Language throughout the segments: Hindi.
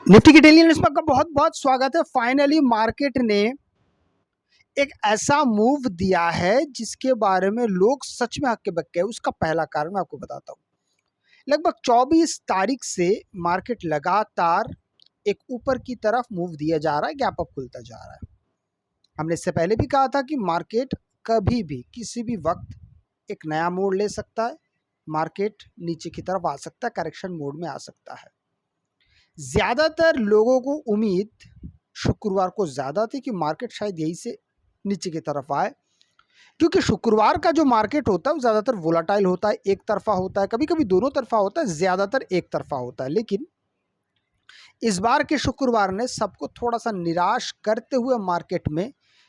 निफ्टी की डेली न्यूज़ में आपका बहुत बहुत स्वागत है। फाइनली मार्केट ने एक ऐसा मूव दिया है जिसके बारे में लोग सच में हक्के बक्के हैं। उसका पहला कारण मैं आपको बताता हूँ। लगभग 24 तारीख से मार्केट लगातार एक ऊपर की तरफ मूव दिया जा रहा है, गैप अप खुलता जा रहा है। हमने इससे पहले भी कहा था कि मार्केट कभी भी किसी भी वक्त एक नया मोड़ ले सकता है, मार्केट नीचे की तरफ आ सकता है, करेक्शन मोड में आ सकता है। ज़्यादातर लोगों को उम्मीद शुक्रवार को ज़्यादा थी कि मार्केट शायद यहीं से नीचे की तरफ आए, क्योंकि शुक्रवार का जो मार्केट होता है वो ज़्यादातर वोलाटाइल होता है, एक तरफा होता है, कभी कभी दोनों तरफा होता है, ज़्यादातर एक तरफा होता है। लेकिन इस बार के शुक्रवार ने सबको थोड़ा सा निराश करते हुए मार्केट में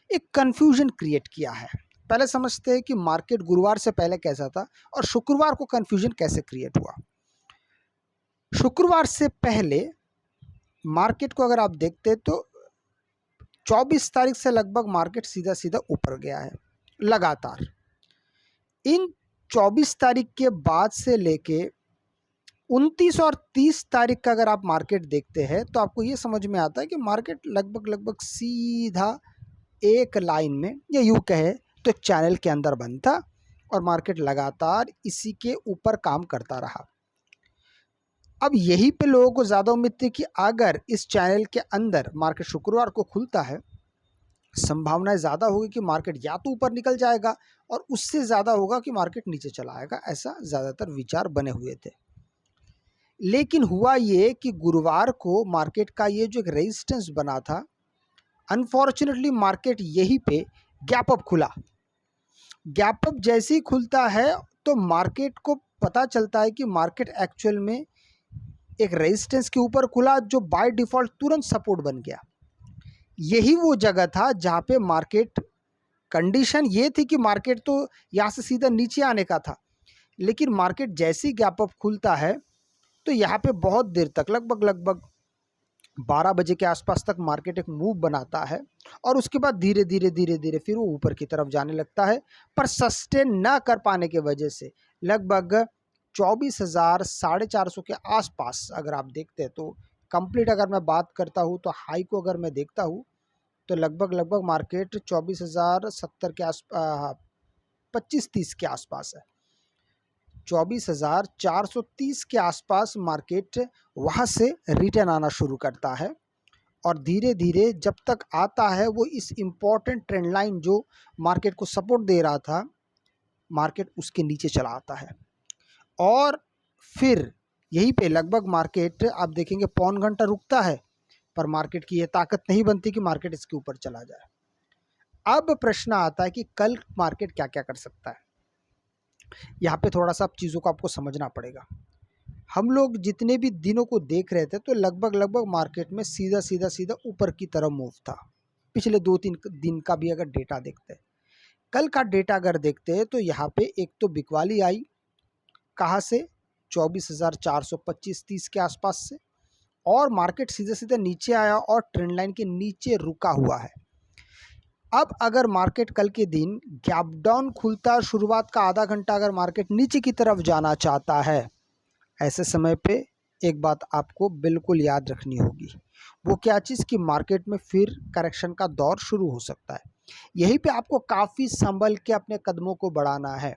एक कन्फ्यूजन क्रिएट किया है। पहले समझते हैं कि मार्केट गुरुवार से पहले कैसा था और शुक्रवार को कन्फ्यूजन कैसे क्रिएट हुआ। शुक्रवार से पहले मार्केट को अगर आप देखते हैं तो 24 तारीख से लगभग मार्केट सीधा सीधा ऊपर गया है लगातार। इन 24 तारीख के बाद से लेके 29 और 30 तारीख का अगर आप मार्केट देखते हैं तो आपको ये समझ में आता है कि मार्केट लगभग सीधा एक लाइन में, या यूँ कहे तो चैनल के अंदर बंद था और मार्केट लगातार इसी के ऊपर काम करता रहा। अब यहीं पे लोगों को ज़्यादा उम्मीद थी कि अगर इस चैनल के अंदर मार्केट शुक्रवार को खुलता है, संभावनाएं ज़्यादा होगी कि मार्केट या तो ऊपर निकल जाएगा और उससे ज़्यादा होगा कि मार्केट नीचे चला आएगा। ऐसा ज़्यादातर विचार बने हुए थे। लेकिन हुआ ये कि गुरुवार को मार्केट का ये जो एक रेजिस्टेंस बना था, अनफॉर्चुनेटली मार्केट यहीं पे गैप अप खुला। गैप अप जैसे ही खुलता है तो मार्केट को पता चलता है कि मार्केट एक्चुअल में एक रेजिस्टेंस के ऊपर खुला, जो बाय डिफ़ॉल्ट तुरंत सपोर्ट बन गया। यही वो जगह था जहाँ पे मार्केट, कंडीशन ये थी कि मार्केट तो यहाँ से सीधा नीचे आने का था, लेकिन मार्केट जैसे ही गैप अप खुलता है तो यहाँ पे बहुत देर तक, लगभग 12 बजे के आसपास तक मार्केट एक मूव बनाता है और उसके बाद धीरे धीरे फिर वो ऊपर की तरफ जाने लगता है। पर सस्टेन न कर पाने की वजह से लगभग 24,000 450 के आसपास अगर आप देखते हैं तो कंप्लीट, अगर मैं बात करता हूँ तो हाई को अगर मैं देखता हूँ तो लगभग मार्केट 24,070 के आस 25-30 के आसपास है। 24,430 के आसपास मार्केट वहाँ से रिटर्न आना शुरू करता है और धीरे धीरे जब तक आता है वो इस इम्पॉर्टेंट ट्रेंड लाइन जो मार्केट को सपोर्ट दे रहा था, मार्केट उसके नीचे चला आता है। और फिर यहीं पे लगभग मार्केट आप देखेंगे पौन घंटा रुकता है, पर मार्केट की ये ताकत नहीं बनती कि मार्केट इसके ऊपर चला जाए। अब प्रश्न आता है कि कल मार्केट क्या क्या कर सकता है। यहाँ पे थोड़ा सा आप चीज़ों को आपको समझना पड़ेगा। हम लोग जितने भी दिनों को देख रहे थे तो लगभग मार्केट में सीधा ऊपर की तरफ मूव था। पिछले 2-3 दिन का भी अगर डेटा देखते हैं, कल का डेटा अगर देखते हैं तो यहाँ पे एक तो बिकवाली आई, कहाँ से 24,425-30 के आसपास से, और मार्केट सीधे नीचे आया और ट्रेंड लाइन के नीचे रुका हुआ है। अब अगर मार्केट कल के दिन गैप डाउन खुलता है, शुरुआत का आधा घंटा अगर मार्केट नीचे की तरफ जाना चाहता है, ऐसे समय पे एक बात आपको बिल्कुल याद रखनी होगी। वो क्या चीज़ कि मार्केट में फिर करेक्शन का दौर शुरू हो सकता है। यहीं पे आपको काफ़ी संभल के अपने कदमों को बढ़ाना है।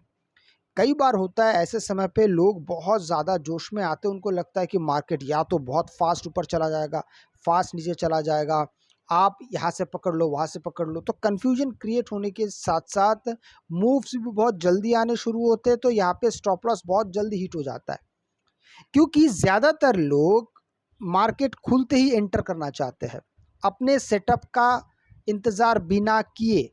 कई बार होता है ऐसे समय पे लोग बहुत ज़्यादा जोश में आते हैं, उनको लगता है कि मार्केट या तो बहुत फास्ट ऊपर चला जाएगा, फास्ट नीचे चला जाएगा, आप यहाँ से पकड़ लो, वहाँ से पकड़ लो। तो कन्फ्यूजन क्रिएट होने के साथ साथ मूव्स भी बहुत जल्दी आने शुरू होते हैं, तो यहाँ पे स्टॉप लॉस बहुत जल्दी हिट हो जाता है, क्योंकि ज़्यादातर लोग मार्केट खुलते ही एंटर करना चाहते हैं अपने सेटअप का इंतज़ार बिना किए।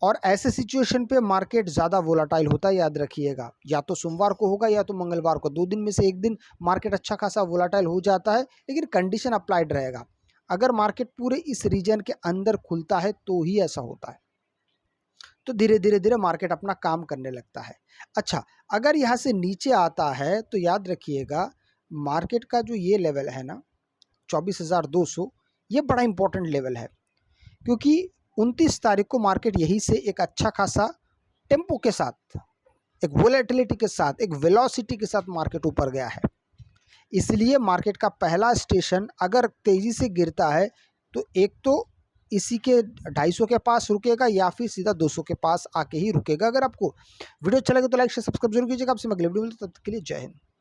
और ऐसे सिचुएशन पे मार्केट ज़्यादा वोलाटाइल होता है, याद रखिएगा। या तो सोमवार को होगा या तो मंगलवार को, 2 दिन में से एक दिन मार्केट अच्छा खासा वोलाटाइल हो जाता है, लेकिन कंडीशन अप्लाइड रहेगा। अगर मार्केट पूरे इस रीजन के अंदर खुलता है तो ही ऐसा होता है, तो धीरे मार्केट अपना काम करने लगता है। अच्छा, अगर यहाँ से नीचे आता है तो याद रखिएगा मार्केट का जो ये लेवल है ना 24,200, ये बड़ा इंपॉर्टेंट लेवल है, क्योंकि 29 तारीख को मार्केट यहीं से एक अच्छा खासा टेम्पो के साथ, एक वोलेटिलिटी के साथ, एक वेलोसिटी के साथ मार्केट ऊपर गया है। इसलिए मार्केट का पहला स्टेशन अगर तेज़ी से गिरता है तो एक तो इसी के 250 के पास रुकेगा या फिर सीधा 200 के पास आके ही रुकेगा। अगर आपको वीडियो अच्छा लगे तो लाइक शेयर सब्सक्राइब जरूर कीजिएगा। आपसे मैं अगले वीडियो में मिलता हूं, तब तक के लिए जय हिंद।